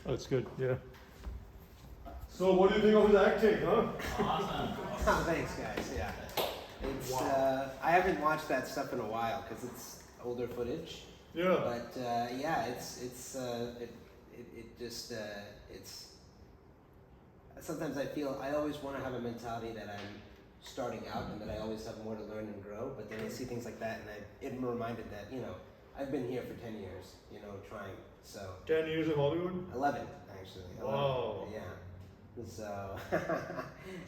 That's good, yeah. So what do you think of his acting, huh? Awesome. Oh, thanks, guys. Yeah, it's. I haven't watched that stuff in a while because it's older footage. Yeah. But yeah, it just it's. Sometimes I feel I always want to have a mentality that I'm starting out and that I always have more to learn and grow. But then I see things like that, and I'm reminded that I've been here for 10 years, trying. So 10 years in Hollywood? 11 actually. 11, Wow. yeah. So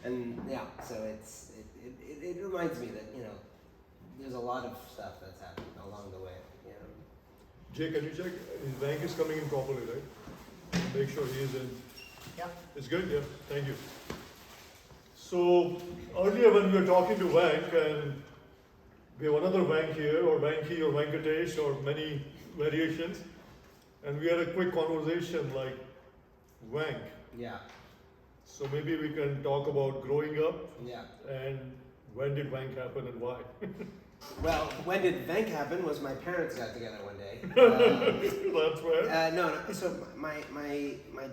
and yeah, so it reminds me that there's a lot of stuff that's happened along the way. Jay, can you check? His bank is coming in properly, right? Make sure he is in. Yeah. It's good, yeah. Thank you. So earlier when we were talking to Venk, and we have another Venk here, or Venky, or Venkatesh, or many variations, and we had a quick conversation like Venk. Yeah. So maybe we can talk about growing up. Yeah. And when did Venk happen and why? Well, when did Venk happen was my parents got together one day. That's right. No. So my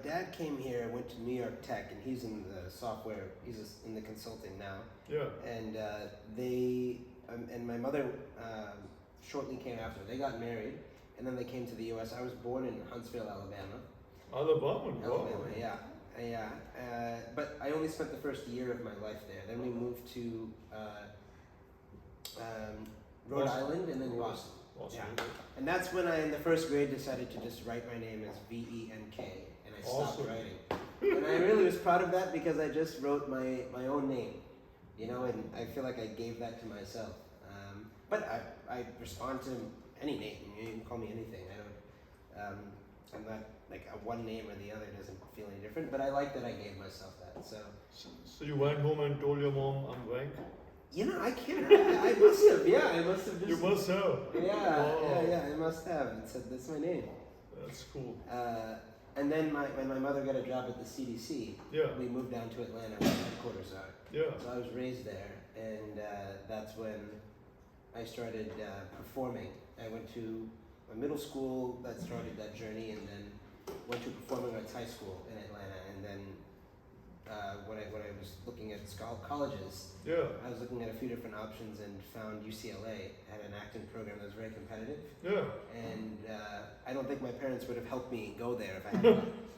dad came here, went to New York Tech, and he's in the software. He's in the consulting now. Yeah. And they and my mother shortly came after. They got married, and then they came to the U.S. I was born in Huntsville, Alabama. Alabama. Yeah. Yeah, but I only spent the first year of my life there. Then we moved to Rhode Boston. Island and then Boston. Awesome. Yeah, and that's when I, in the first grade, decided to just write my name as Venk, and I stopped Awesome. writing. And I really was proud of that because I just wrote my own name, and I feel like I gave that to myself. But I respond to any name. You can call me anything. I don't. I'm not like a one name or the other doesn't feel any different, but I like that I gave myself that. So you went home and told your mom, I'm Venk? I can't. I must have. Yeah, I must have. You must have. Yeah. I must have. It said that's my name. That's cool. And then when my mother got a job at the CDC, we moved down to Atlanta where the headquarters are. Yeah. So I was raised there, and that's when I started performing. I went to a middle school that started that journey, and then went to performing arts high school in Atlanta, and then when I was looking at colleges, I was looking at a few different options and found UCLA had an acting program that was very competitive. Yeah. And I don't think my parents would have helped me go there if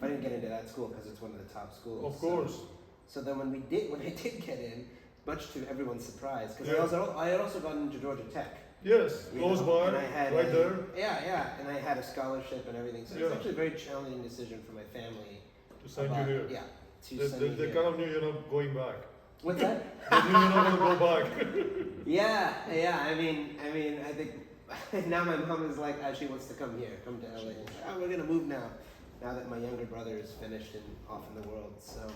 I didn't get into that school because it's one of the top schools. Of course. So then when I did get in, much to everyone's surprise, because I had also gotten into Georgia Tech. Yes, close by, and I had right there. Yeah, and I had a scholarship and everything. So it's actually a very challenging decision for my family. To send you here. Yeah, They kind of knew you're not going back. What's that? They knew you're not going to go back. Yeah. I mean, I think now my mom is like, she wants to come here, come to LA. We're gonna move now that my younger brother is finished and off in the world. So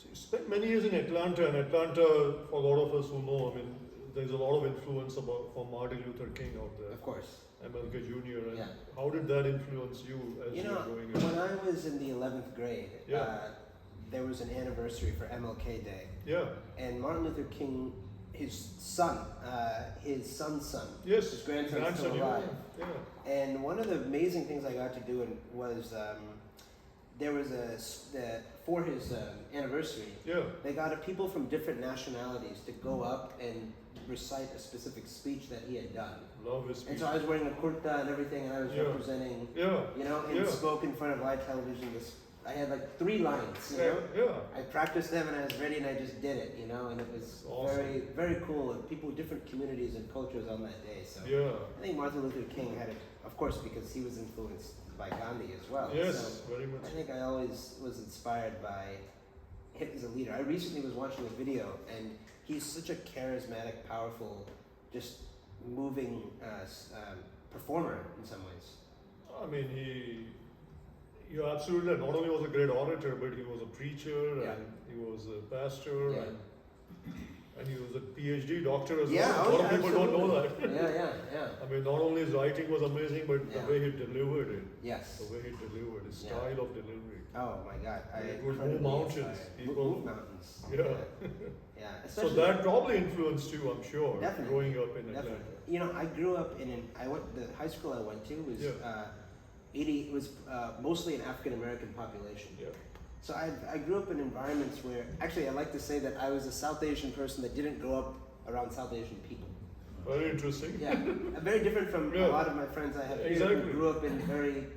you spent many years in Atlanta, and Atlanta, for a lot of us who know, there's a lot of influence from Martin Luther King out there. Of course. MLK Jr. And how did that influence you as you were growing up? When I was in the 11th grade, there was an anniversary for MLK Day. Yeah. And Martin Luther King, his son's son, yes, his grandson's still alive. Yeah. And one of the amazing things I got to do was there was for his anniversary. Yeah. They got people from different nationalities to go up and recite a specific speech that he had done. Love his speech. And so I was wearing a kurta and everything, and I was representing. And spoke in front of live television. I had like 3 lines. I practiced them and I was ready, and I just did it. And it was awesome. very, very cool. And people with different communities and cultures on that day. So I think Martin Luther King had it, of course, because he was influenced by Gandhi as well. Yes, so very much. I think I always was inspired by him as a leader. I recently was watching a video, and he's such a charismatic, powerful, just moving performer in some ways. You're absolutely right. Not only was a great orator, but he was a preacher, and he was a pastor, and he was a PhD doctor as well. A lot of people don't know that. Yeah. Not only his writing was amazing, but the way he delivered it. Yes. The way he delivered, his style of delivery. Oh my God. It would move mountains. Move mountains. Yeah. So that probably influenced you, I'm sure. Definitely. Growing up in Atlanta. Definitely. I grew up the high school I went to was it was mostly an African American population. Yeah. So I grew up in environments where, actually I like to say that I was a South Asian person that didn't grow up around South Asian people. Very interesting. Yeah, very different from Yeah. a lot of my friends I have here Exactly. who grew up in very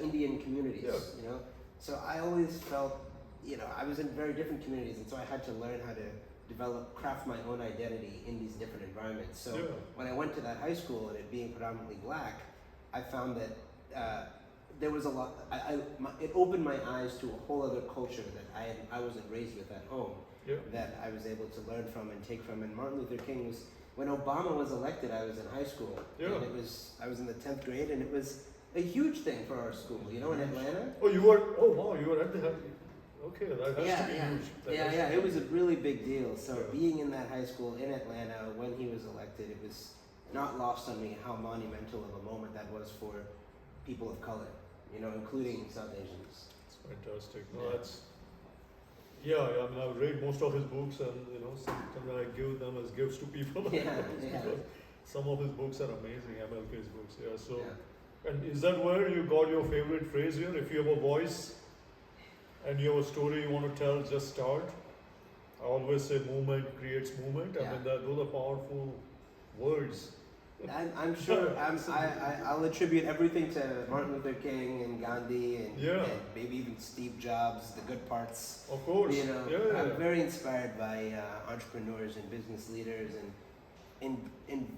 Indian communities, Yeah. you know? So I always felt, I was in very different communities, and so I had to learn how to craft my own identity in these different environments. So Yeah. when I went to that high school and it being predominantly black, I found that there was a lot. It opened my eyes to a whole other culture that I wasn't raised with at home. Yeah. That I was able to learn from and take from. And Martin Luther King was, when Obama was elected, I was in high school, Yeah. and I was in the 10th grade, and it was a huge thing for our school. In Atlanta. Oh, you were. Oh, wow, you were at the. Okay, that has to be huge. That has to Yeah. be It was a really big deal. So Yeah. being in that high school in Atlanta when he was elected, it was not lost on me how monumental of a moment that was for people of color, including South Asians. It's fantastic. No, Yeah. that's. Yeah, I mean, I've read most of his books, and sometimes I give them as gifts to people. Yeah, Because some of his books are amazing. MLK's books. Yeah. So, Yeah. and is that where you got your favorite phrase here? If you have a voice, and you have a story you want to tell, just start. I always say movement creates movement. I Yeah. mean, those are powerful words. I'm sure I'll attribute everything to Martin Luther King and Gandhi and maybe even Steve Jobs, the good parts. Of course. Yeah. I'm very inspired by entrepreneurs and business leaders and in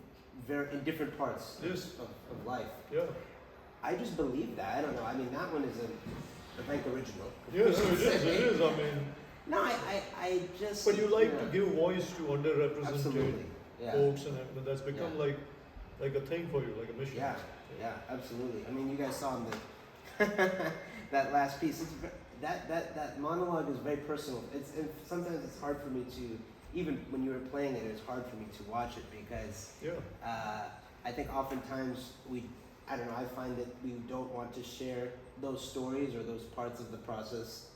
different parts Yes. of life. Yeah. I just believe that. I don't know. I mean, that one is a Venk original. Yes, it is. I mean, No, I just. but you like to give voice to underrepresented Absolutely. Yeah. folks, and that's become like a thing for you, like a mission. Yeah, absolutely. I mean, you guys saw in that last piece. That monologue is very personal. And sometimes it's hard for me to, even when you were playing it, it's hard for me to watch it because I think oftentimes I find that we don't want to share those stories or those parts of the process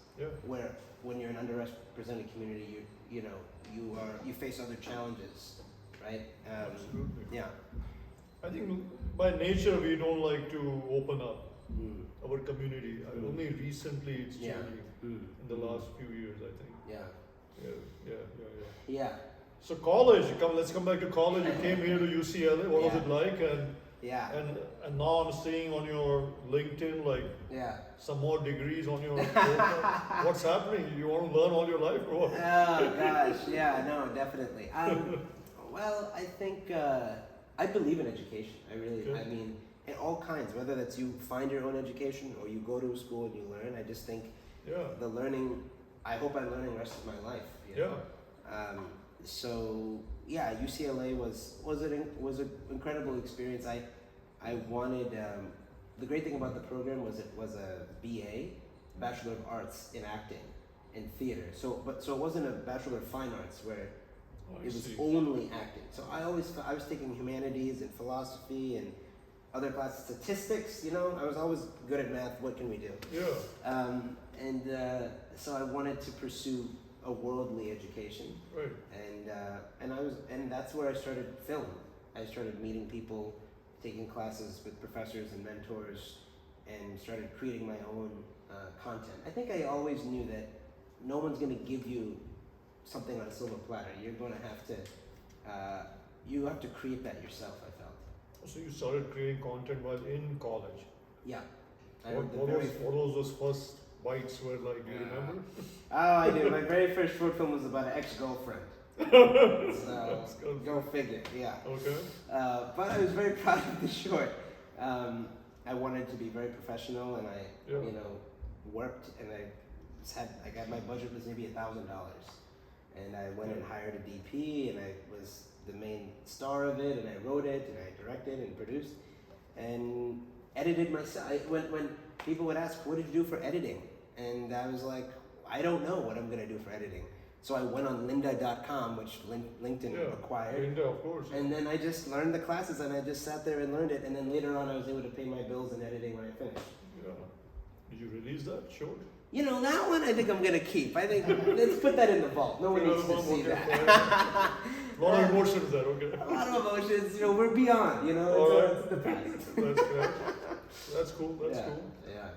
where when you're an underrepresented community, you face other challenges, right? Absolutely. Yeah. I think by nature we don't like to open up our community. Only recently it's changing in the last few years, I think. Yeah. Yeah. So college, let's come back to college. You came here to UCLA. What was it like? And now I'm seeing on your LinkedIn some more degrees on your profile. What's happening? You want to learn all your life or what? Oh gosh, yeah, no, definitely. Well, I think I believe in education. I mean, in all kinds. Whether that's you find your own education or you go to a school and you learn. I just think the learning. I hope I learn the rest of my life. So yeah, UCLA was an incredible experience. I wanted the great thing about the program was it was a BA, Bachelor of Arts in Acting and Theater. So it wasn't a Bachelor of Fine Arts where it was only acting. So I was taking humanities and philosophy and other classes, statistics. I was always good at math. What can we do? So I wanted to pursue a worldly education. Right. And that's where I started film. I started meeting people, taking classes with professors and mentors, and started creating my own content. I think I always knew that no one's going to give you something on a silver platter. You're going to have to, you have to create that yourself, I felt. So you started creating content while in college. Yeah. What was those first bites were like? Do you remember? Oh, I do. My very first short film was about an ex-girlfriend. So go figure. Yeah. Okay. But I was very proud of the short. I wanted to be very professional, and I, worked, and I got my budget was maybe $1,000, and I went and hired a DP, and I was the main star of it, and I wrote it, and I directed and produced, and edited myself. When people would ask, "What did you do for editing?" and I was like, "I don't know what I'm gonna do for editing." So I went on lynda.com, which LinkedIn acquired. Lynda, of course. And then I just learned the classes, and I just sat there and learned it. And then later on, I was able to pay my bills in editing when I finished. Yeah. Did you release that short? That one I think I'm going to keep. I think, let's put that in the vault. No one needs to see that. A lot of emotions there, okay. A lot of emotions, we're beyond, All right. it's the past. That's great. That's cool. That's yeah. cool. Yeah.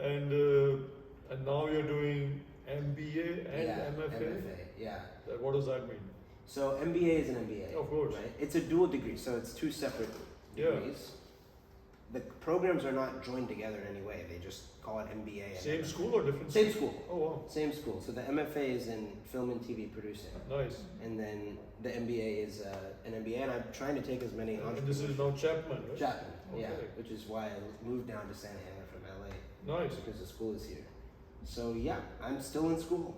And now you're doing MBA and Yeah, MFA. MFA. Yeah. What does that mean? So MBA is an MBA. Of course. Right? It's a dual degree, so it's two separate degrees. The programs are not joined together in any way. They just call it MBA. And Same MFA. school or different? Same school. Oh wow. Same school. So the MFA is in film and TV producing. Nice. And then the MBA is an MBA, and I'm trying to take as many And this is now Chapman, right? Chapman, yeah, Okay. which is why I moved down to Santa Ana from LA. Nice. Because the school is here. So yeah, I'm still in school.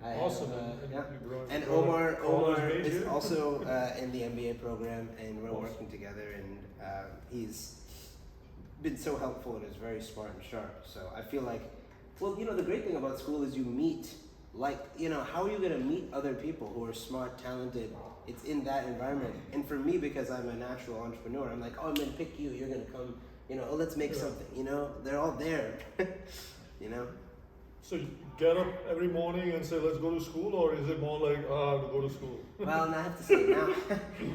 I Awesome. Have, yeah. And you're Omar made is here? also in the MBA program, and we're Awesome. working together. And he's been so helpful and is very smart and sharp. So I feel like, well, the great thing about school is you meet, how are you gonna meet other people who are smart, talented? It's in that environment. And for me, because I'm a natural entrepreneur, I'm like, oh, I'm gonna pick you. You're gonna come. Oh, let's make something. They're all there. So you get up every morning and say, let's go to school, or is it more like, I have to go to school? Well, I have to say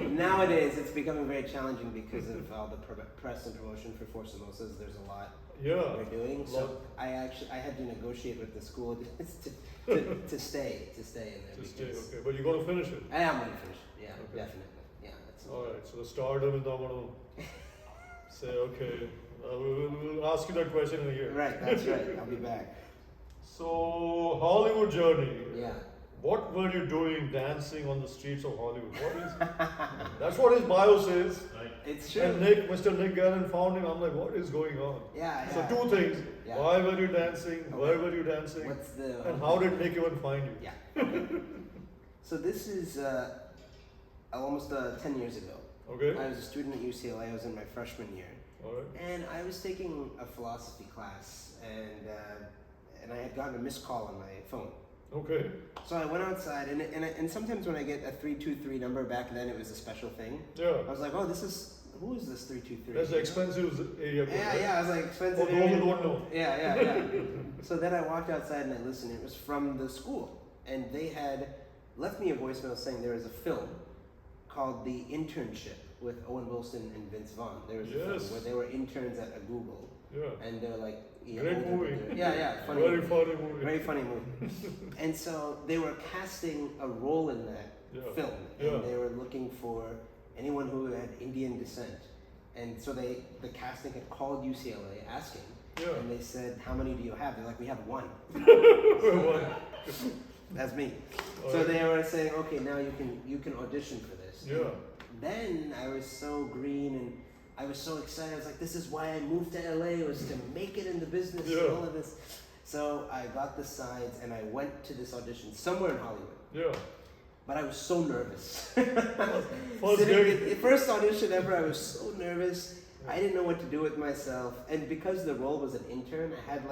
nowadays it's becoming very challenging because of all the press and promotion for Four Samosas. There's a lot we're doing. So I had to negotiate with the school to stay in there. To stay, because okay. But you're going to finish it? I am going to finish it. Yeah, Okay. definitely. Yeah. That's Alright, so the stardom is not going to say, okay, we'll ask you that question in a year. Right, that's right. I'll be back. So, Hollywood journey. Yeah. What were you doing dancing on the streets of Hollywood? That's what his bio says. It's true. And Mr. Nick Gannon found him. I'm like, what is going on? Yeah. So two things. Yeah. Why were you dancing? Okay. Where were you dancing? What's the And how did Nick even find you? Yeah. Okay. So this is almost 10 years ago. Okay. I was a student at UCLA. I was in my freshman year. Alright. And I was taking a philosophy class, and I had gotten a missed call on my phone. Okay. So I went outside, and sometimes when I get a 323 number, back then it was a special thing. Yeah. I was like, oh, who is this 323? That's the expensive area. Code, right? Yeah, I was like, expensive For those area. who don't know. Yeah. So then I walked outside and I listened. It was from the school, and they had left me a voicemail saying there was a film called The Internship with Owen Wilson and Vince Vaughn. There was a film where they were interns at a Google. Yeah. And they're like, Great movie. Yeah, funny. Very funny movie. Very funny movie. And so they were casting a role in that film, and they were looking for anyone who had Indian descent. And so the casting had called UCLA asking, and they said, how many do you have? They're like, we have one. That's me. So they were saying, okay, now you can audition for this. Yeah. And then I was so green and I was so excited. I was like, this is why I moved to LA, was to make it in the business and all of this. So I got the sides and I went to this audition somewhere in Hollywood. Yeah. But I was so nervous. First First audition ever, I was so nervous. I didn't know what to do with myself. And because the role was an intern, I had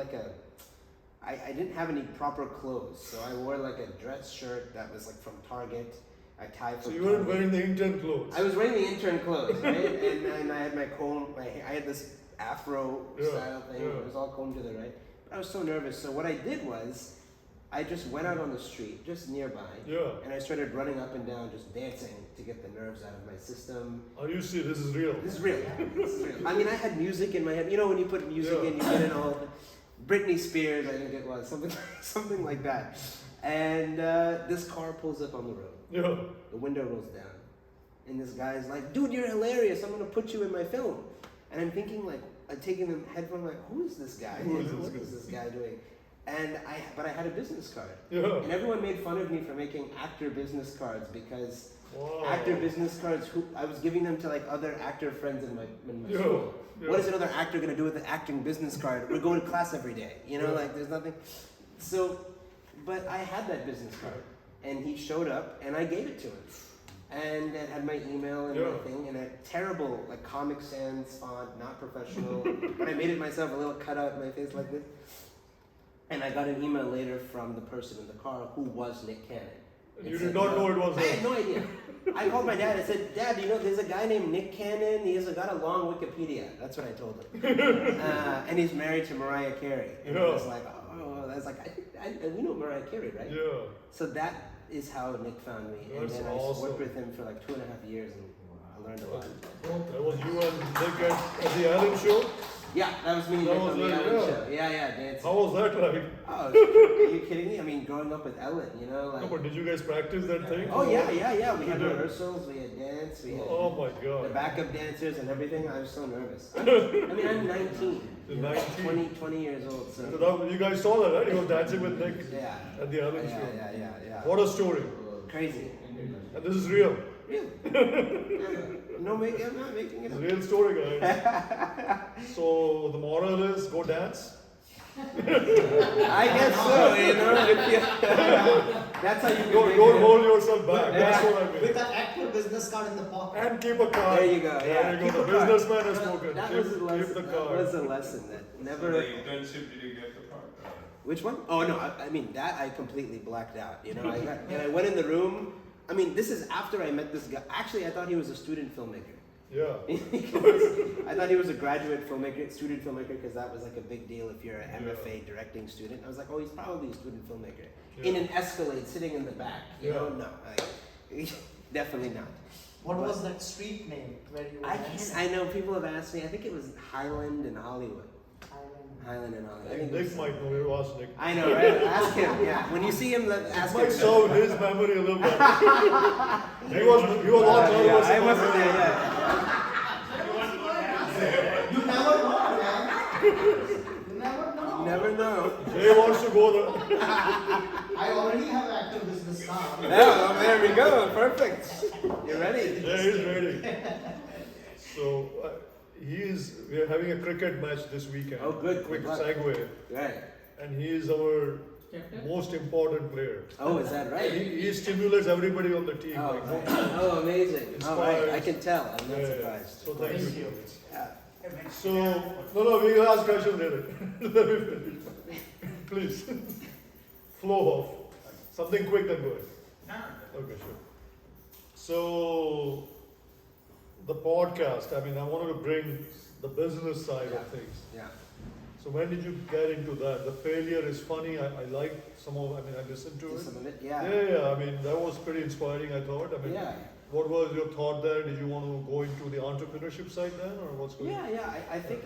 I didn't have any proper clothes. So I wore like a dress shirt that was like from Target. I tied from So you weren't wearing the intern clothes? I was wearing the intern clothes, right? and I had my comb, I had this afro style thing. It was all combed to the right. But I was so nervous. So what I did was, I just went out on the street, just nearby. Yeah. And I started running up and down, just dancing to get the nerves out of my system. Are you serious? This is real? This is real. This is real. I mean, I had music in my head. You know when you put music in, you get in all Britney Spears, I think it was, something like that. And this car pulls up on the road. Yeah. The window rolls down. And this guy's like, dude, you're hilarious. I'm going to put you in my film. And I'm thinking like, I'm taking the headphone like, who is this guy? What is this guy doing? But I had a business card. Yeah. And everyone made fun of me for making actor business cards because actor business cards, I was giving them to like other actor friends in my school. Yeah. What is another actor going to do with an acting business card? We're going to class every day. Like there's nothing. So, but I had that business card. And he showed up, and I gave it to him. And it had my email and my thing, and a terrible, like, Comic Sans font, not professional. But I made it myself, a little cutout in my face like this. And I got an email later from the person in the car who was Nick Cannon. You did not know it was him? I had no idea. I called my dad. I said, Dad, there's a guy named Nick Cannon. He's got a long Wikipedia. That's what I told him. And he's married to Mariah Carey. And I was like, I was like, we know Mariah Carey, right? Yeah. So that is how Nick found me. That's and then awesome. I worked with him for like 2.5 years and I learned a lot. That was you and Nick at the Allen show? Yeah, that was me and That Nick was on the it, Ellen yeah. show. Yeah, dancing. How was that like? Oh, are you kidding me? I mean, growing up with Ellen, you know, No, like. but did you guys practice that thing? Oh yeah. We had You did? rehearsals, we had dance, we had Oh my the god. backup dancers and everything. I was so nervous. I mean, I'm 19. You're You know, 19. 20 years old. So. So that, you guys saw that, right? He was dancing with Nick Yeah. at the Ellen show. Yeah. What a story. Crazy. And this is real. Really? No, I'm not making it It's a up. real story, guys. So the moral is go dance. I guess so, you know. If you, that's how you can make Don't it. hold yourself back. That's what I With mean. an actual business card in the pocket. And keep a card. There you go. Yeah. There you Keep go. a The card. businessman has spoken. That Keep, was a lesson. keep the That card. was a lesson that never. The internship, did you get the part? Which one? Oh no, I mean that I completely blacked out. You know, I went in the room. I mean, this is after I met this guy. Actually, I thought he was a student filmmaker. Yeah. I thought he was a graduate filmmaker, student filmmaker, because that was like a big deal if you're an Yeah. MFA directing student. I was like, oh, he's probably a student filmmaker. Yeah. In an Escalade, sitting in the back. You know, no, definitely not. What was that street name where you were dancing? I know people have asked me. I think it was Highland in Hollywood. Highland in Hollywood. I think it Nick was- might know. You ask Nick. I know, right? Ask him. Yeah, when you see him, ask Might him. serve his memory a little bit. he was all nervous. I about wasn't it. there yet. You never know, man. You never know. Never know. Jay wants to go there. I already have active business card. Oh, there we go. Perfect. You're ready. Jay is ready. So we are having a cricket match this weekend. Oh, good. Quick Good luck. segue. Right. And he is our most important player. Oh, is that right? He stimulates everybody on the team. Oh, like, right. Oh, amazing. Oh, right. I can tell. I'm not yeah, surprised. So thank you. Yeah. So, no, we will ask questions later. Let me finish. Please. Flow off. Something quick and good. Okay, sure. So, the podcast, I mean, I wanted to bring the business side Yeah. of things. Yeah. So when did you get into that? The failure is funny. I like some of, I mean, I listened to it. Some of it. Yeah. Yeah, I mean, that was pretty inspiring, I thought. I mean, Yeah. what was your thought there? Did you want to go into the entrepreneurship side then, or what's going on? Yeah. I think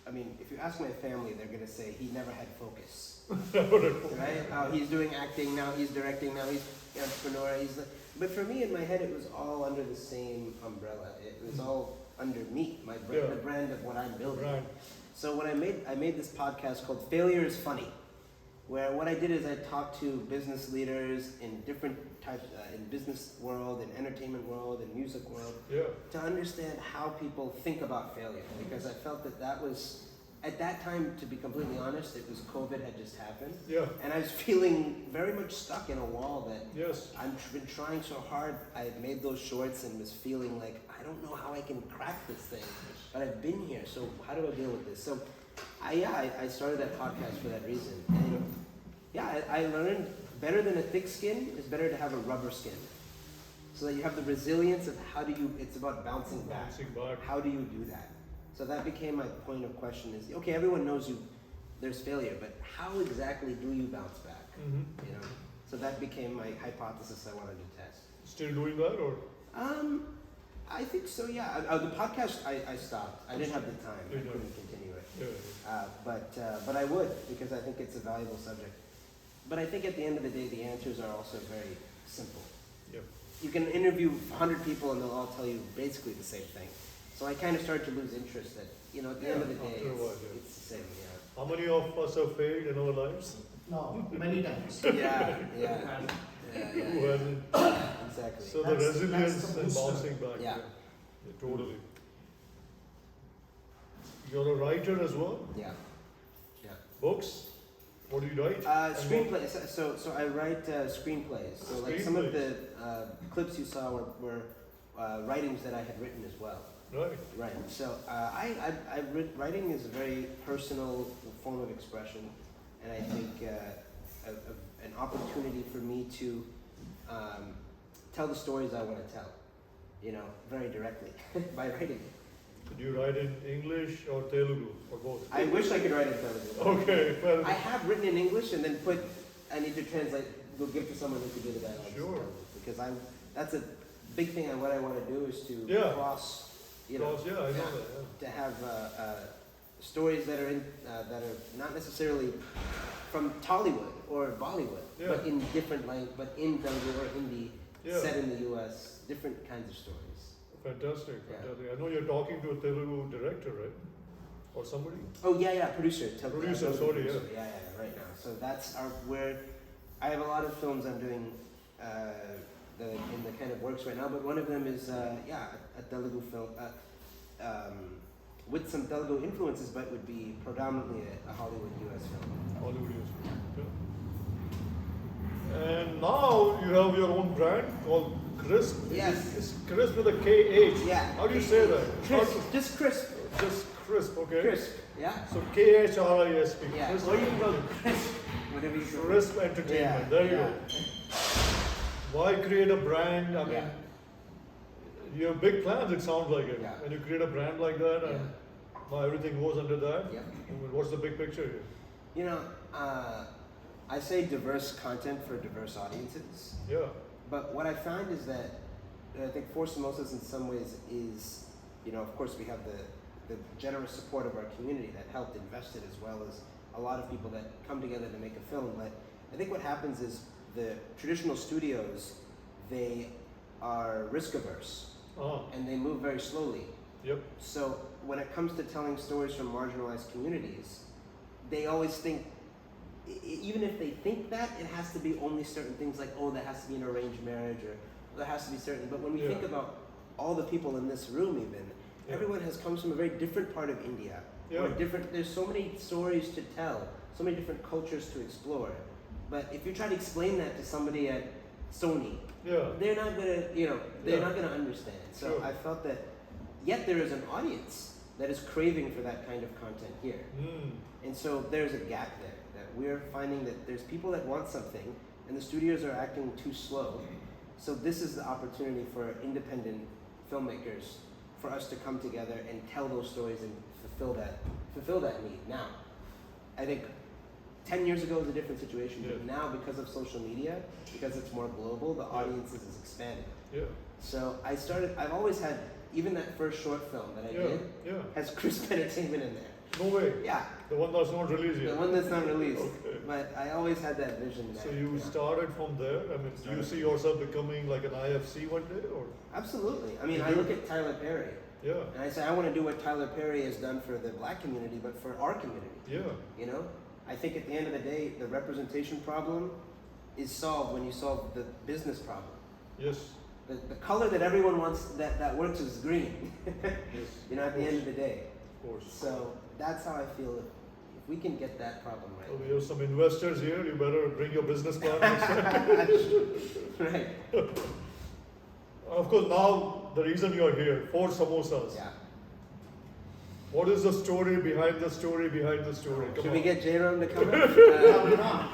I mean, if you ask my family, they're gonna say he never had focus. Right? Oh, he's doing acting now. He's directing now. He's an entrepreneur. But for me, in my head, it was all under the same umbrella. It was all under me, my brand, Yeah. the brand of what I'm building. Right. So when I made this podcast called Failure is Funny, where what I did is I talked to business leaders in different types, in business world, in entertainment world, in music world, Yeah. to understand how people think about failure. Because I felt that was, at that time, to be completely honest, it was COVID had just happened. Yeah. And I was feeling very much stuck in a wall that Yes. I've been trying so hard. I had made those shorts and was feeling like, I don't know how I can crack this thing, but I've been here, so how do I deal with this? So I started that podcast for that reason. And I learned better than a thick skin is better to have a rubber skin. So that you have the resilience of it's about bouncing back. Bouncing back. How do you do that? So that became my point of question is, okay, everyone knows there's failure, but how exactly do you bounce back? Mm-hmm. You know? So that became my hypothesis I wanted to test. Still doing that, or? I think so, yeah. The podcast, I stopped. I didn't have the time. I couldn't continue it. Yeah. But I would, because I think it's a valuable subject. But I think at the end of the day, the answers are also very simple. Yep. You can interview 100 people and they'll all tell you basically the same thing. So I kind of started to lose interest that, at the end of the day, after a while, yeah. it's the same, How many of us have failed in our lives? No, many times. yeah. Who hasn't? Exactly. So the That's resilience the and booster. bouncing back. Yeah. Totally. You're a writer as well? Yeah. Books? What do you write? Screenplays. So I write screenplays. So like some of the clips you saw were writings that I had written as well. Right. Right. So writing is a very personal form of expression, and I think an opportunity for me to tell the stories I want to tell, very directly by writing. Did you write in English or Telugu or both? I wish I could write in Telugu. Okay, well. I have written in English and then I need to translate, go give to someone who could do the dialogue. Sure. Because that's a big thing, and what I want to do is to Yeah. cross, you know, Cross, yeah, I know that. to have stories that are not necessarily from Tollywood or Bollywood, Yeah. but in different but in Telugu or Hindi, Yeah. set in the U.S., different kinds of stories. Fantastic, Yeah. fantastic. I know you're talking to a Telugu director, right? Or somebody? Oh yeah, producer. Producer, Telugu sorry, producer. Yeah, right now. So that's where I have a lot of films I'm doing in the kind of works right now. But one of them is a Telugu film with some Telugu influences, but would be predominantly a Hollywood U.S. film. Hollywood is. Yeah. And now you have your own brand called Crisp. Yes. It's Crisp with a KH. Yeah. How do you say that? Crisp. Just crisp. Just Crisp, okay? Crisp. Yeah. So KHRISP. Yeah. Crisp. Or you can go crisp. Whatever you prefer. Crisp Entertainment. Yeah, There you yeah. go. Why create a brand? I mean, Yeah. you have big plans, it sounds like it. Yeah. When you create a brand like that and now everything goes under that. Yeah. I mean, what's the big picture here? You know, I say diverse content for diverse audiences. Yeah. But what I find is that I think Four Samosas in some ways is, you know, of course we have the generous support of our community that helped invest it, as well as a lot of people that come together to make a film. But I think what happens is the traditional studios, they are risk averse and they move very slowly. Yep. So when it comes to telling stories from marginalized communities, they always think, even if they think that, it has to be only certain things, like, oh, there has to be an arranged marriage, or there has to be certain. But when we think about all the people in this room, even everyone comes from a very different part of India. Yeah. Or there's so many stories to tell, so many different cultures to explore. But if you try to explain that to somebody at Sony, they're not gonna understand. So Sure. I felt that yet there is an audience that is craving for that kind of content here. And so there's a gap there, that we're finding that there's people that want something and the studios are acting too slow. So this is the opportunity for independent filmmakers, for us to come together and tell those stories and fulfill that need. Now, I think 10 years ago was a different situation, but now because of social media, because it's more global, the audiences is expanded. Yeah. So I've always had, even that first short film that I did has Crisp Entertainment in there. No way. Yeah. The one that's not released yet. The one that's not released. Okay. But I always had that vision there. So you started from there. I mean, do you see yourself becoming like an IFC one day, or? Absolutely. I mean, You I do? look at Tyler Perry, Yeah. and I say, I want to do what Tyler Perry has done for the black community, but for our community. Yeah. You know? I think at the end of the day, the representation problem is solved when you solve the business problem. Yes. The color that everyone wants that works is green. Yes. You know, at the end of the day. Of course. So that's how I feel. If we can get that problem right. So we have some investors here. You better bring your business plan next time. Right. Of course, now the reason you are here, Four Samosas. Yeah. What is the story behind the story behind the story? Come Should on. we get J-Ram to come up?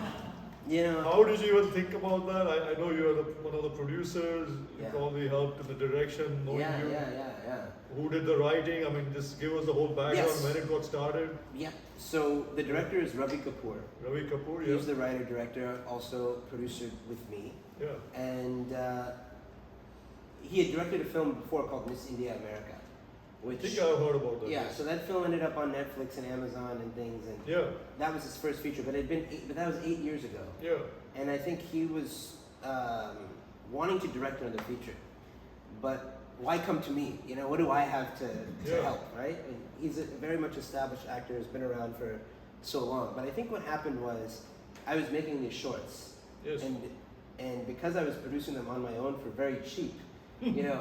You know. How did you even think about that? I know you are one of the producers. You Yeah. probably helped in the direction, knowing Yeah. you. Who did the writing? I mean, just give us the whole background, Yes. when it got started. Yeah. So the director is Ravi Kapoor. Ravi Kapoor, He's yeah. the writer-director, also producer with me. Yeah. And he had directed a film before called Miss India America. I think I've heard about that. Yeah, so that film ended up on Netflix and Amazon and things, and Yeah. that was his first feature. But that was 8 years ago, Yeah. and I think he was wanting to direct another feature. But why come to me? You know, what do I have to help, right? I mean, he's a very much established actor, has been around for so long. But I think what happened was I was making these shorts, Yes. and because I was producing them on my own for very cheap, you know,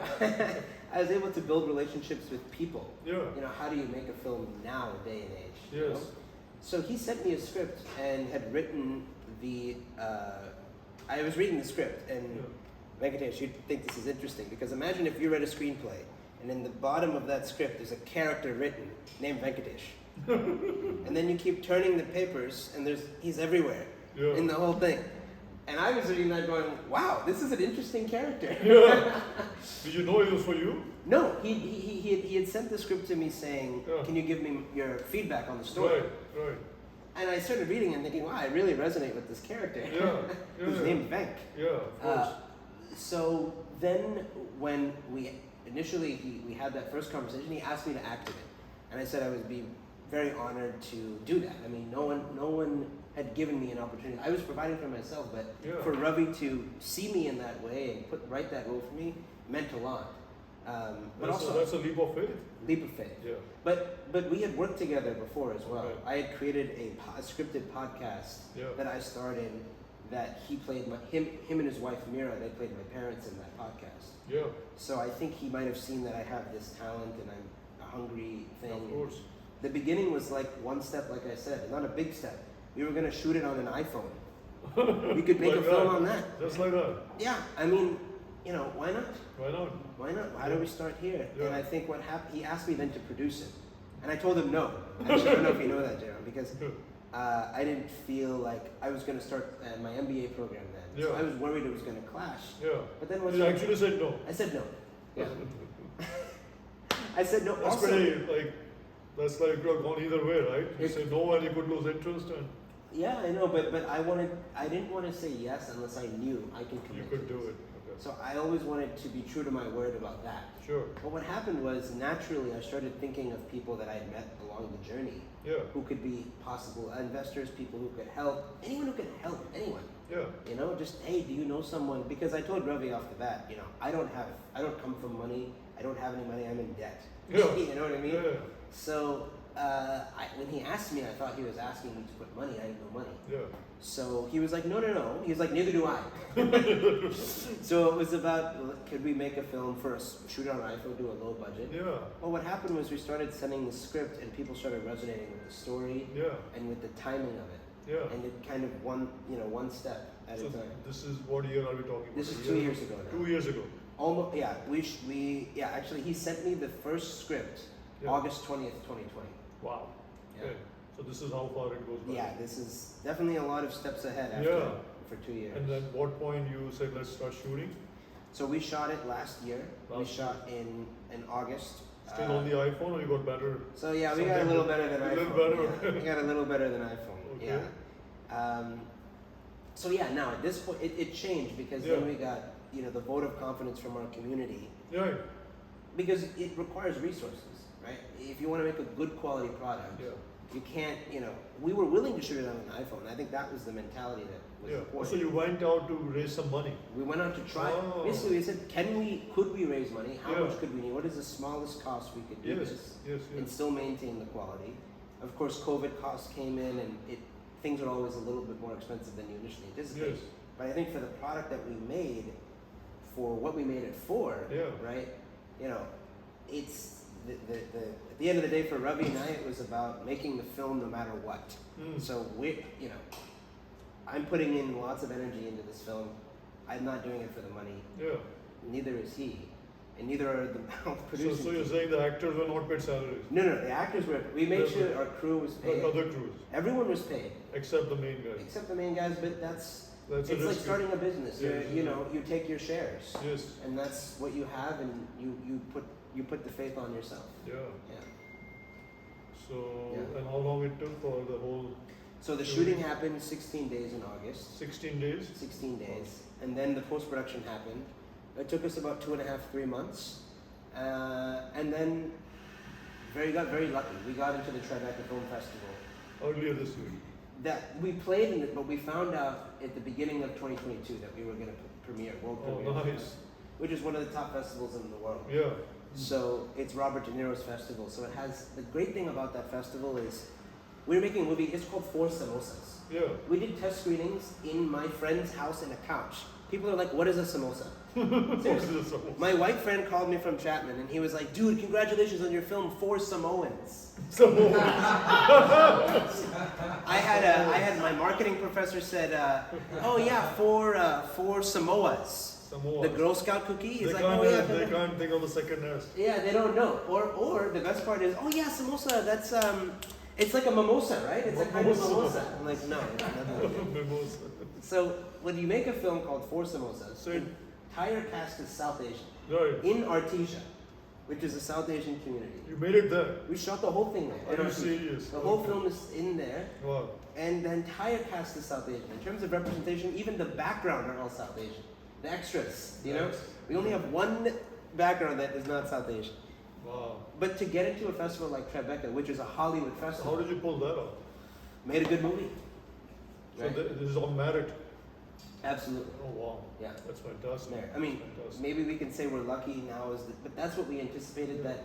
I was able to build relationships with people. Yeah. You know, how do you make a film now, day and age? Yes. You know? So he sent me a script and had written I was reading the script, and Venkatesh, you'd think this is interesting, because imagine if you read a screenplay, and in the bottom of that script there's a character written named Venkatesh. And then you keep turning the papers, and he's everywhere in the whole thing. And I was reading that going, wow, this is an interesting character. Yeah. Did you know it was for you? No, he had sent the script to me saying, can you give me your feedback on the story? Right. And I started reading and thinking, wow, I really resonate with this character. Who's named Venk. Yeah, of course. So then when we initially we had that first conversation. He asked me to act in it, and I said I would be very honored to do that. I mean, no one had given me an opportunity. I was providing for myself, but Yeah. for Ravi to see me in that way and write that role for me meant a lot. But That's a leap of faith. leap of faith. Yeah. But we had worked together before as well. Right. I had created a scripted podcast Yeah. that I started. That he played him and his wife Mira. They played my parents in that podcast. Yeah. So I think he might have seen that I have this talent and I'm a hungry thing. Of course. The beginning was like one step, like I said, not a big step. We were gonna shoot it on an iPhone. We could make Like a film that. on that. Just like that. Yeah, I mean, why not? Why not? Why not? Why don't we start here? Yeah. And I think what happened, he asked me then to produce it. And I told him no. Actually, I don't know if you know that, Jaron, because I didn't feel like I was going to start my MBA program then. So Yeah. I was worried it was going to clash. Yeah. But then once You actually said no. I said no. Yeah. I said no. That's Also, pretty, that's like you're gone either way, right? You It- say no and you could lose interest and yeah, I know, but I didn't want to say yes unless I knew I can commit. you could to do this. it. Okay. So I always wanted to be true to my word about that. Sure. But what happened was naturally I started thinking of people that I'd met along the journey Yeah. who could be possible investors, people who could help, anyone who could help anyone. Yeah. Just hey, do you know someone? Because I told Ravi off the bat, I don't come from money. I don't have any money. I'm in debt. Yeah. You know what I mean? Yeah. So when he asked me, I thought he was asking me to put money. I had no money. Yeah. So he was like, no. He was like, neither do I. So it was about, could we make a film first, shoot it on an iPhone, do a low budget? Yeah. Well, what happened was we started sending the script and people started resonating with the story Yeah. and with the timing of it. Yeah. And it kind of one step at So a time. this is what year are we talking about? This is A 2 years ago now. 2 years ago. Almost, yeah. Actually, he sent me the first script Yeah. August 20th, 2020. Wow. Yeah. Okay. So this is how far it goes back. Yeah, this is definitely a lot of steps ahead after Yeah. for 2 years. And then what point you said let's start shooting? So we shot it last year. We Last shot in August. Still on the iPhone or you got better? So yeah, we got a little better than A iPhone. little better, Yeah, we got a little better than iPhone. Okay. Yeah. So yeah, now at this point it changed because then Yeah. we got the vote of confidence from our community Yeah. because it requires resources, right? If you want to make a good quality product, Yeah. you can't. We were willing to shoot it on an iPhone. I think that was the mentality that was Yeah. important. So you went out to raise some money. We went out to try. Oh. Basically, we said, could we raise money? How Yeah. much could we need? What is the smallest cost we could do Yes. this Yes. and Yes. still maintain the quality? Of course, COVID costs came in, and things are always a little bit more expensive than you initially anticipated. Yes. But I think for the product that we made, for what we made it for, Yeah. right? It's at the end of the day for Ravi and I, it was about making the film no matter what. Mm. So I'm putting in lots of energy into this film. I'm not doing it for the money. Yeah. Neither is he, and neither are the producers. So you're saying the actors were not paid salaries? No, the actors were. We made sure our crew was paid. Like other crews, Everyone was paid except the main guy. except the main guys. But it's That's a like risky- starting a business. Yeah, You take your shares, Yes. and that's what you have, and you put the faith on yourself. Yeah. Yeah. So Yeah. and how long it took for the whole So the shooting happened 16 days in August. 16 days? 16 days, and then the post-production happened. It took us about 2.5, 3 months, and then got very lucky. We got into the Tribeca Film Festival. Earlier this year. That we played in it, but we found out at the beginning of 2022 that we were going to premiere, world Oh, premiere, nice. which is one of the top festivals in the world. Yeah. So it's Robert De Niro's festival. So it has the great thing about that festival is we're making a movie. It's called Four Samosas. Yeah. We did test screenings in my friend's house in a couch. People are like, "What is a samosa?" Seriously. My white friend called me from Chapman and he was like, "Dude, congratulations on your film, Four Samoans." I had my marketing professor said, "Oh yeah, four Samoas." Samoa. The Girl Scout cookie. He's They like, can't, "Oh yeah." they can't think of the second nest. Yeah, they don't know. Or the best part is, "Oh yeah, samosa. That's it's like a mimosa, right? It's a kind of Mimosa. mimosa." I'm like, "No, it's nothing like that." Mimosa. So when you make a film called Four Samosas, So the entire cast is South Asian. Right. In Artesia, which is a South Asian community. You made it there. We shot the whole thing there. Are in you Artesia. serious? The whole Okay. film is in there, Wow. and the entire cast is South Asian. In terms of representation, even the background are all South Asian. The extras, Nice. we only have one background that is not South Asian. Wow. But to get into a festival like Tribeca, which is a Hollywood So festival, how did you pull that off? made a good movie. So Right? this is on merit. Absolutely. Oh wow. Yeah. That's fantastic. There. I mean, Fantastic. maybe we can say we're lucky now, but that's what we anticipated. That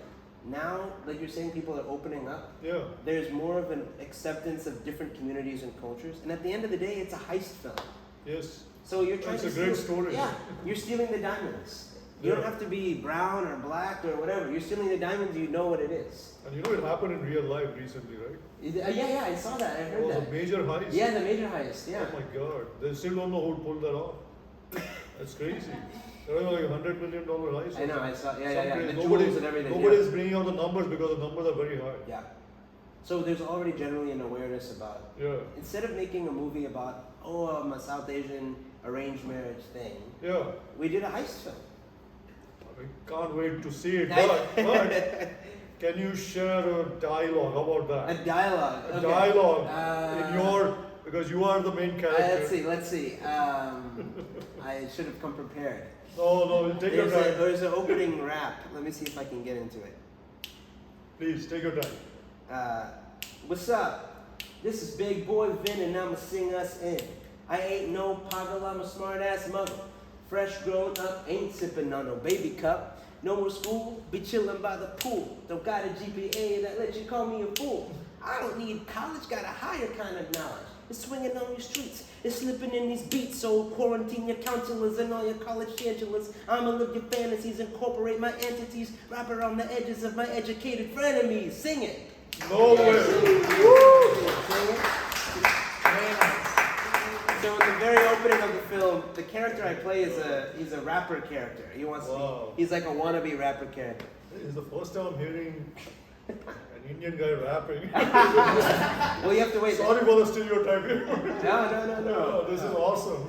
now, like you're saying, people are opening up. Yeah. There's more of an acceptance of different communities and cultures, and at the end of the day, it's a heist film. Yes. So you're trying That's to a great steal, story. Yeah, you're stealing the diamonds. You don't Yeah. have to be brown or black or whatever. You're stealing the diamonds. You know what it is. And you know it happened in real life recently, right? Yeah, I saw that. I It heard was that. a major heist. Yeah, the major heist. Yeah. Oh my god. They still don't know who pulled that off. That's crazy. There was like $100 million heist. I know. I saw. Yeah. Some crazy- The nobody- jewels and everything. Nobody's bringing out the numbers because the numbers are very high. Yeah. So there's already generally an awareness about. Yeah. Instead of making a movie about I'm a South Asian arranged marriage thing, Yeah. we did a heist film. I can't wait to see it. But can you share a dialogue? How about A that? dialogue. A okay. dialogue Uh, in your, because you are the main character. Let's see. I should have come prepared. No, take your time. There's an opening rap. Let me see if I can get into it. Please, take your time. What's up? This is Big Boy Vin and I'ma sing us in. I ain't no pagal, I'm a smart ass mother. Fresh grown up, ain't sipping on no baby cup. No more school, be chillin' by the pool. Don't got a GPA that lets you call me a fool. I don't need college, got a higher kind of knowledge. It's swinging on your streets, it's slipping in these beats. So quarantine your counselors and all your college chancelors. I'ma live your fantasies, incorporate my entities. Wrap around the edges of my educated frenemies. Sing it. No way. Sing it. Very nice. So in the very opening of the film, the character I play he's a rapper character. He wants to Wow. he's like a wannabe rapper character. This is the first time I'm hearing an Indian guy rapping. Well, you have to wait. Sorry for the stereotyping. No. This is awesome.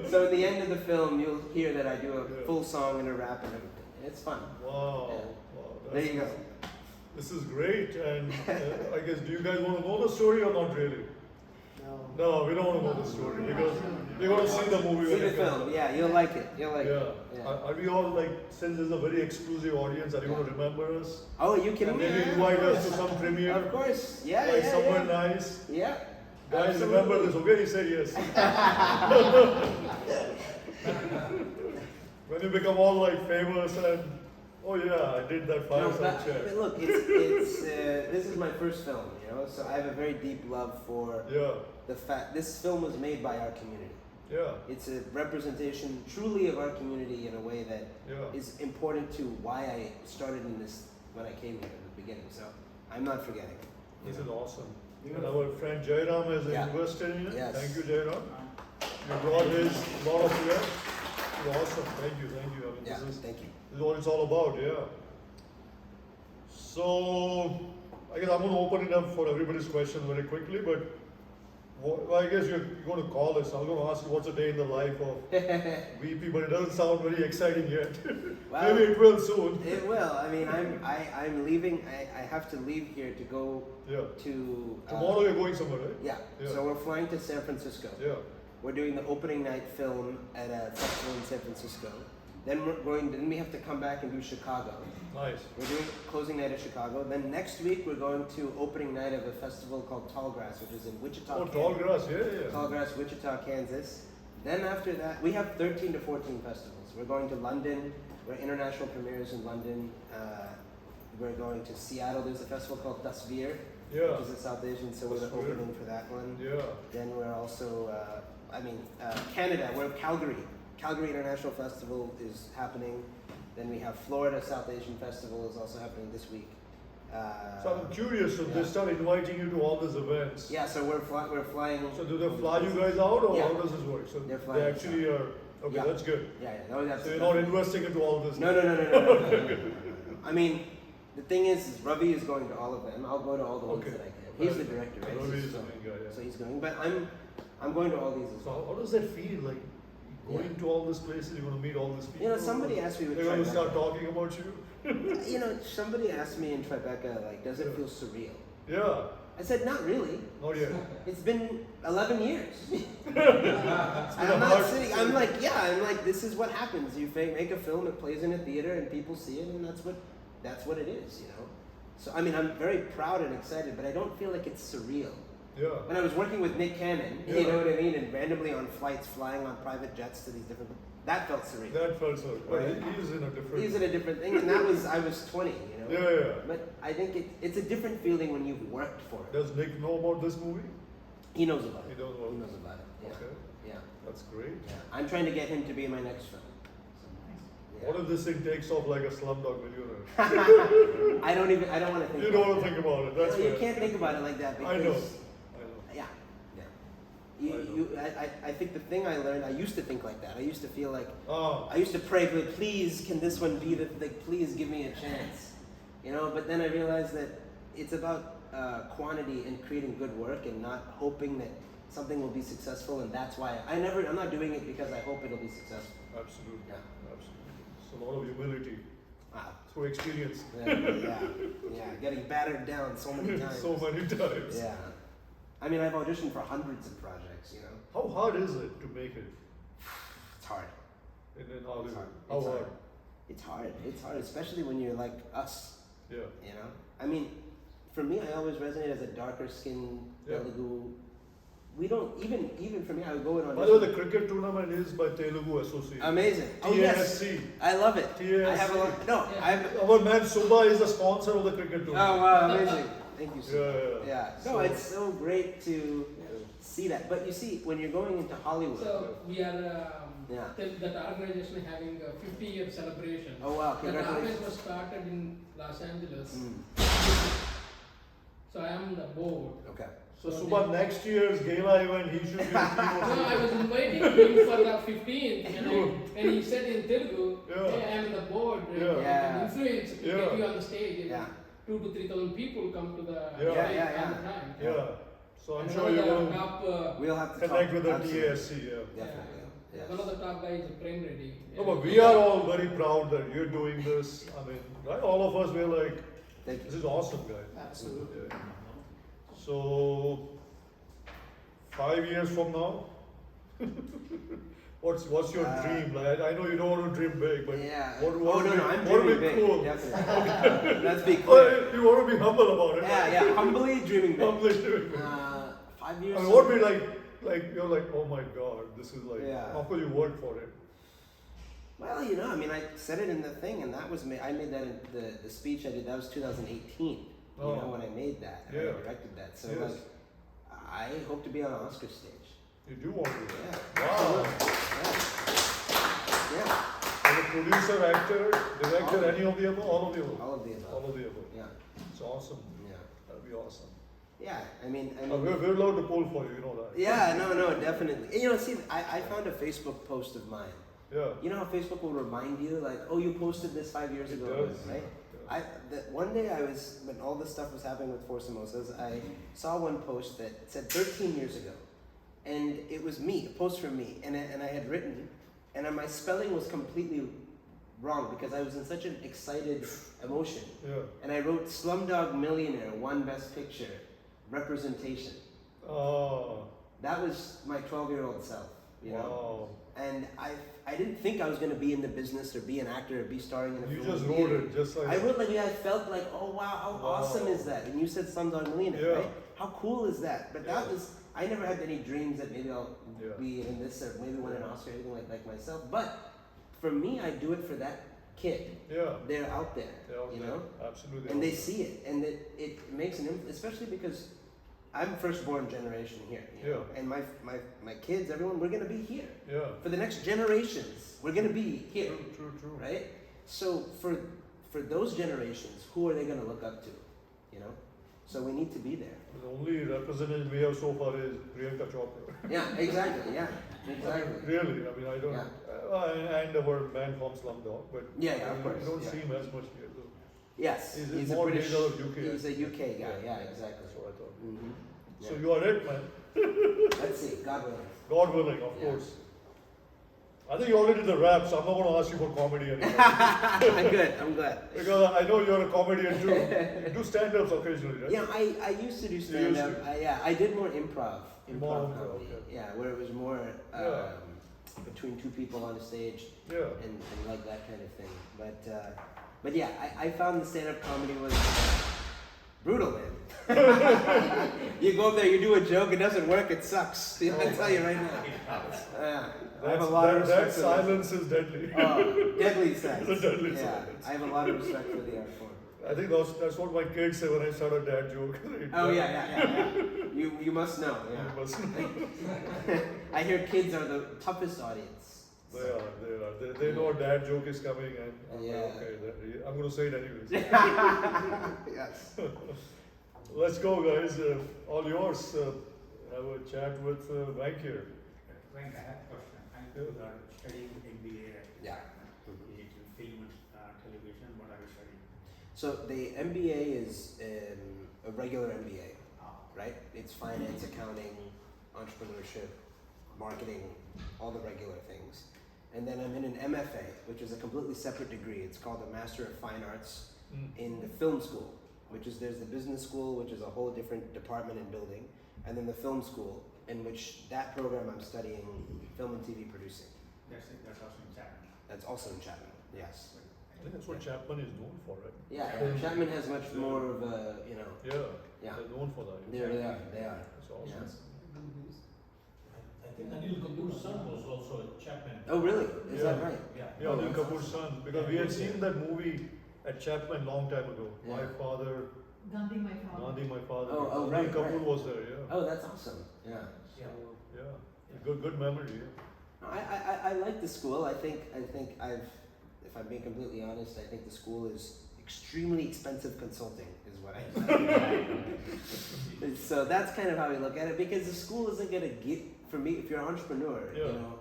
So at the end of the film, you'll hear that I do a Yeah. full song and a rap and everything. It's fun. Wow. Yeah. Wow. There you go. This is great. And I guess, do you guys want to know the story or not really? No, we don't want to know the story because we're going to see the movie See when the it comes film. out. Yeah, you'll like it. You'll like it. Yeah. Yeah. Are we all like, since there's a very exclusive audience, are you going to remember us? Oh, you And kidding me? maybe invite us to some premiere? Of course. Yeah, Like yeah, somewhere yeah. nice. Yeah. Guys, Absolutely. remember this, okay? He said yes. When you become all like famous and, oh yeah, I did that No, Fireside Chat. but look, it's this is my first film, you know, so I have a very deep love for Yeah, the fact this film was made by our community. yeah, It's a representation truly of our community in a way that yeah. is important to why I started in this when I came here at the beginning. So I'm not forgetting. you This know. is awesome. And our friend Jairam has Yeah. invested in it. Yes. Thank you, Jairam. You brought his lot of here. Awesome. Thank you. I mean, Yeah, this is thank you. what it's all about, yeah. So, I guess I'm going to open it up for everybody's questions very quickly, but well, I guess you're going to call us. I'm going to ask you what's a day in the life of VP, but it doesn't sound very exciting yet. Well, Maybe it will soon. It will. I mean, I'm leaving. I have to leave here to go Yeah. to. Tomorrow you're going somewhere, right? Yeah. Yeah. So we're flying to San Francisco. Yeah. We're doing the opening night film at a festival in San Francisco. Then then we have to come back and do Chicago. Nice. We're doing closing night at Chicago. Then next week we're going to opening night of a festival called Tallgrass, which is in Wichita. Oh, Kansas. tall grass, yeah. Tallgrass, Wichita, Kansas. Then after that, we have 13 to 14 festivals. We're going to London. We're international premieres in London. We're going to Seattle. There's a festival called Tasveer, Yeah. which is a South Asian, so we're the Tasveer. opening for that one. Yeah. Then we're also, Canada, we're Calgary. Calgary International Festival is happening. Then we have Florida South Asian Festival is also happening this week. So I'm curious, so they yeah. start inviting you to all these events. Yeah, so we're flying. So do they fly you guys out or Yeah. how does this work? So They're they flying actually are, okay, Yeah. that's good. Yeah, no, that's. So you're not investing into all this. No. I mean, the thing is Ravi is going to all of them. I'll go to all the ones Okay. that I can. He's the director, right? Ravi is so, the main guy, yeah. so he's going, but I'm going to all these as So well. how does that feel? Like going to all these places, you're going to meet all these people? You know, somebody asked me with They're going to start Tribeca. talking about you? You know, somebody asked me in Tribeca, like, does it Yeah. feel surreal? Yeah. I said, not really. Not yet. It's been 11 years. It's been a I'm not hard sitting, decision. I'm like, this is what happens. You make a film, it plays in a theater, and people see it, and that's what it is, you know? So, I mean, I'm very proud and excited, but I don't feel like it's surreal. Yeah. When I was working with Nick Cannon, Yeah. you know what I mean, and randomly on flights, flying on private jets to these different, that felt surreal. That felt so. But Right. he's in a different. He's in a different thing, and I was 20, you know? Yeah. But I think it's a different feeling when you've worked for it. Does Nick know about this movie? He knows about He it. knows about He it. knows about it. Yeah. Okay. Yeah. That's great. Yeah. I'm trying to get him to be in my next film. Yeah. What if this thing takes off like a Slumdog Millionaire? I don't want to think. You about don't want it. to think about it. That's No, you fair. can't think about it like that because. I know. Yeah. I know. I think the thing I learned, I used to think like that. I used to feel like, Ah, I used to pray, like, please, can this one be the, like, please give me a chance. You know, but then I realized that it's about quantity and creating good work and not hoping that something will be successful, and that's why I'm not doing it because I hope it'll be successful. absolutely. Yeah. Absolutely. It's a lot of humility Wow. through experience. Yeah, getting battered down so many times. So many times. Yeah. I mean, I've auditioned for hundreds of projects, you know. How hard is it to make it It's hard. in Hollywood? hard. How It's hard? hard. It's hard. It's hard, especially when you're like us, Yeah. you know. I mean, for me, I always resonate as a darker skinned Yeah. Telugu. We don't even for me. I would go in By the way, audition. the cricket tournament is by Telugu Association. Amazing. Oh yes, TASC. I love it. I have a lot. TASC. No, Yeah. I have. Our man Subha is the sponsor of the cricket Oh tournament. wow, amazing. Thank you, sir. Yeah. Yeah. No, So- it's so great to see that. But you see, when you're going into Hollywood. So we are Yeah. that organization having a 50-year celebration. Oh wow, That congratulations. organization was started in Los Angeles. Mm, So I am on the board. okay. So Subha, next year's gala event, he should be the No, keynote I was speaker. inviting him for the 15th, and he said in Telugu, Yeah. hey, I am on the board, Yeah. I can influence, to Yeah. get you on the stage. And Yeah. 2,000 to 3,000 people come to the Yeah. stage Yeah. all the time. Yeah. So I'm And sure one you of the will top, We'll have to connect talk. with the Absolutely. TASC. Yeah. Definitely. Yes. one of the top guys is Prem Reddy. No, but we are all very proud that you're doing this. I mean, right? All of us, we're like, Thank this you. is awesome, guys. Absolutely. Yeah. So, 5 years from now, what's your dream? Like, I know you don't want to dream big, but Yeah. what Oh would no, be, no, I'm what would dreaming be big. cool? Definitely. Let's be clear. Oh, you want to be humble about it. Yeah. Humbly dreaming big. Humbly dreaming big. 5 I years. mean, what would be like you're like, oh my god, this is like, Yeah. how could you work for it? Well, you know, I mean, I said it in the thing, and that was I made that in the speech I did. That was 2018. You Oh. know, when I made that, and Yeah. I directed that. So Yes. like, I hope to be on an Oscar stage. You do want to do Yeah. that. Wow. Yeah. As a producer, actor, director, All of any of the above? All of the above. All of the above. All of the above. Yeah. It's awesome. Yeah. That'd be awesome. Yeah. I mean. We're allowed to pull for you, you know that. Yeah. No. Definitely. And, you know, see, I found a Facebook post of mine. Yeah. You know how Facebook will remind you, like, oh, you posted this 5 years It ago, does. right? Yeah. One day when all this stuff was happening with Four Samosas, I saw one post that said 13 years ago, and it was me, a post from me, and I had written, and my spelling was completely wrong because I was in such an excited emotion, Yeah. and I wrote Slumdog Millionaire, won Best Picture, representation. Oh, That was my 12-year-old self, you know. wow. And I didn't think I was going to be in the business or be an actor or be starring in a You film. just or wrote theater. it just like I wrote like I felt like, oh wow, how Wow. awesome is that? And you said Slumdog Millionaire, Yeah. right? How cool is that? But that Yeah. was I never had any dreams that maybe I'll Yeah. be in this or maybe win an Oscar or anything like myself. But for me, I do it for that kid. Yeah. They're out there, They're out you there. know, Absolutely. and out they there. see it, and it makes an influence, especially because I'm firstborn generation here, you know? Yeah. And my kids, everyone, we're gonna be here. Yeah. For the next generations, we're gonna be here, True. right? So for those generations, who are they gonna look up to? You know? So we need to be there. The only representative we have so far is Priyanka Chopra. Yeah, exactly. Yeah, exactly. Really, I mean, I don't. Yeah. And our man from Slumdog, but Yeah, of course. you don't yeah. see him as much here. Though. Yes, He's he's a more British. based out of UK. He's a UK guy. Yeah, exactly. That's what I thought. Mm-hmm. So you are it, man. Let's see. God willing. God willing, of Yeah. course. I think you already did the rap, so I'm not going to ask you for comedy anymore. I'm good. Because I know you're a comedian too. You do stand-ups occasionally, right? Yeah, I used to do stand up. I did more improv. More improv, comedy. okay. Yeah, where it was more Yeah. between two people on a stage Yeah. and like that kind of thing. But yeah, I found the stand up comedy was brutal, man. You go up there, you do a joke, it doesn't work, it sucks. I tell you right now. I have a lot of respect That for silence is deadly. deadly silence. It's a deadly Yeah, silence. I have a lot of respect for the art form. I think that's what my kids say when I start a dad joke. Oh yeah. You must know. You Yeah. must- I hear kids are the toughest audience. They are. They know a dad joke is coming, and I'm like, Yeah. okay, I'm going to say it anyways. Yes. Let's go, guys. All yours. Have a chat with Venk here. Venk, I have a question. You are studying MBA Yeah. in film and television. What are you studying? So the MBA is a regular MBA, Ah, right? It's finance, accounting, entrepreneurship, marketing, all the regular things. And then I'm in an MFA, which is a completely separate degree. It's called a Master of Fine Arts in the film school, which is there's the business school, which is a whole different department and building, and then the film school, in which that program I'm studying film and TV producing. that's it. That's also in Chapman. That's also in Chapman. Yes. I think that's what Chapman is known for, right? Yeah, Chapman has much more of a, you know. Yeah. Yeah. They're known for that. They are. That's awesome. Yes. I think Anil Kapoor's son was also at Chapman. Oh, really? Is that Yeah. right? Yeah, Anil Kapoor's son. Because we had seen that movie at Chapman long time ago. Yeah. My father, Gandhi, my father. Gandhi, my father. Oh, Anil right, Kapoor right. was there, yeah. Oh, that's awesome. Yeah. Yeah. Good memory, yeah. No, I like the school. I think if I'm being completely honest, I think the school is extremely expensive consulting is what I so that's kind of how we look at it, because the school isn't gonna get, for me, if you're an entrepreneur, Yeah. you know,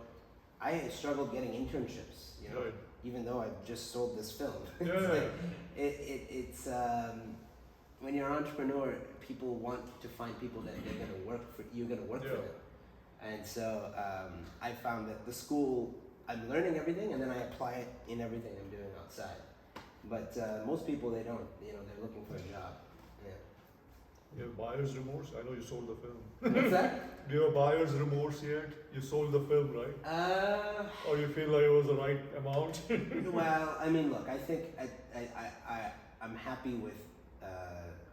I struggled getting internships, you know, Right. even though I just sold this film. Yeah, It's yeah. like, it's when you're an entrepreneur, people want to find people that they're gonna work for, you're gonna work for Yeah. them. And so I found that the school, I'm learning everything and then I apply it in everything I'm doing outside. But most people, they don't, you know, they're looking for a job. Yeah. You have buyer's remorse? I know you sold the film. What's that? Do you have buyer's remorse yet? You sold the film, right? Or you feel like it was the right amount? Well, I mean, look, I think I'm happy with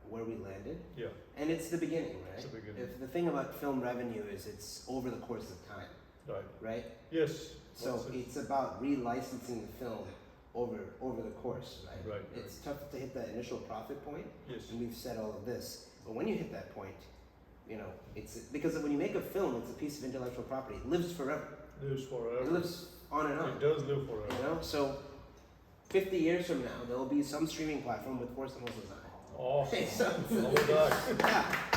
where we landed. Yeah, And it's the beginning, right? it's the beginning. If the thing about film revenue is it's over the course of time, Right. right? Yes. So That's it. it's about relicensing the film over the course, right? Right, It's tough to hit that initial profit point, Yes. and we've said all of this. But when you hit that point, you know, it's because when you make a film, it's a piece of intellectual property. It lives forever. Lives forever. It lives on and on. It does live forever. You know, so 50 years from now, there will be some streaming platform with Four Samosas on it. Awesome. So- How about that? Yeah,